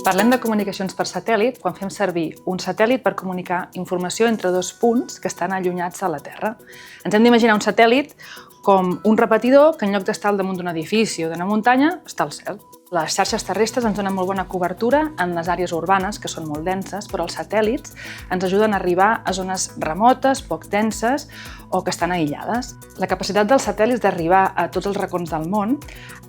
Parlem de comunicacions per satèl·lit quan fem servir un satèl·lit per comunicar informació entre dos punts que estan allunyats a la Terra. Ens hem d'imaginar un satèl·lit com un repetidor que en lloc d'estar al damunt d'un edifici o d'una muntanya, està al cel. Les xarxes terrestres ens donen molt bona cobertura en les àrees urbanes, que són molt denses, però els satèl·lits ens ajuden a arribar a zones remotes, poc denses o que estan aïllades. La capacitat dels satèl·lits d'arribar a tots els racons del món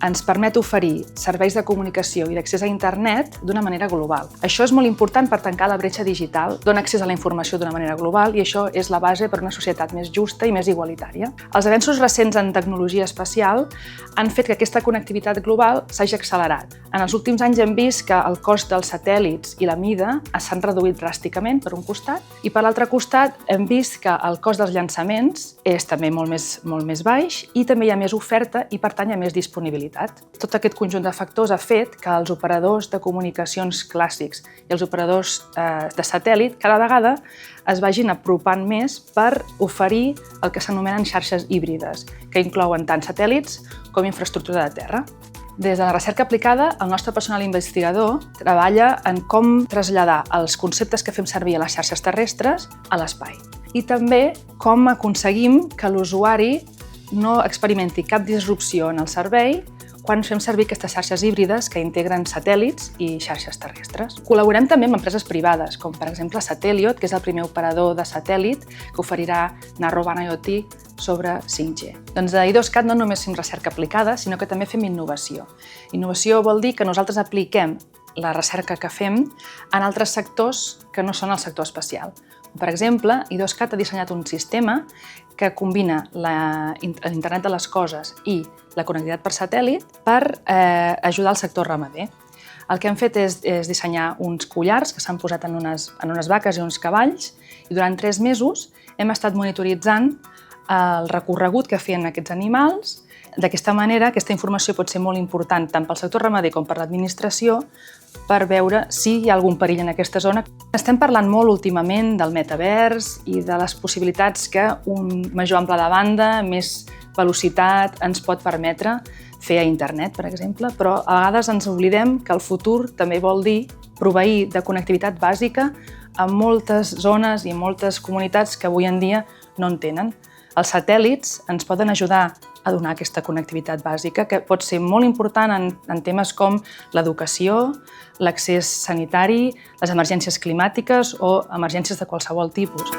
ens permet oferir serveis de comunicació i d'accés a internet d'una manera global. Això és molt important per tancar la bretxa digital, dona accés a la informació d'una manera global i això és la base per a una societat més justa i més igualitària. Els avenços recents en tecnologia espacial han fet que aquesta connectivitat global s'hagi accelerat. En els últims anys hem vist que el cost dels satèl·lits i la mida s'han reduït dràsticament per un costat i per l'altre costat hem vist que el cost dels llançaments és també molt més baix i també hi ha més oferta i per tant hi ha més disponibilitat. Tot aquest conjunt de factors ha fet que els operadors de comunicacions clàssics i els operadors de satèl·lit cada vegada es vagin apropant més per oferir el que s'anomenen xarxes híbrides, que inclouen tant satèl·lits com infraestructura de terra. Des de la recerca aplicada, el nostre personal investigador treballa en com traslladar els conceptes que fem servir a les xarxes terrestres a l'espai. I també com aconseguim que l'usuari no experimenti cap disrupció en el servei quan fem servir aquestes xarxes híbrides que integren satèl·lits i xarxes terrestres. Col·laborem també amb empreses privades, com per exemple Satelliot, que és el primer operador de satèl·lit que oferirà Narrowband IoT sobre 5G. Doncs a I2CAT no només fem recerca aplicada, sinó que també fem innovació. Innovació vol dir que nosaltres apliquem la recerca que fem en altres sectors que no són el sector espacial. Per exemple, I2CAT ha dissenyat un sistema que combina l'Internet de les coses i la connectivitat per satèl·lit per ajudar el sector ramader. El que hem fet és dissenyar uns collars que s'han posat en unes vaques i uns cavalls i durant 3 mesos hem estat monitoritzant el recorregut que feien aquests animals. D'aquesta manera, aquesta informació pot ser molt important tant pel sector ramader com per l'administració per veure si hi ha algun perill en aquesta zona. Estem parlant molt últimament del metavers i de les possibilitats que un major ample de banda, més velocitat, ens pot permetre fer a internet, per exemple, però a vegades ens oblidem que el futur també vol dir proveir de connectivitat bàsica a moltes zones i a moltes comunitats que avui en dia no en tenen. Els satèl·lits ens poden ajudar a donar aquesta connectivitat bàsica, que pot ser molt important en temes com l'educació, l'accés sanitari, les emergències climàtiques o emergències de qualsevol tipus.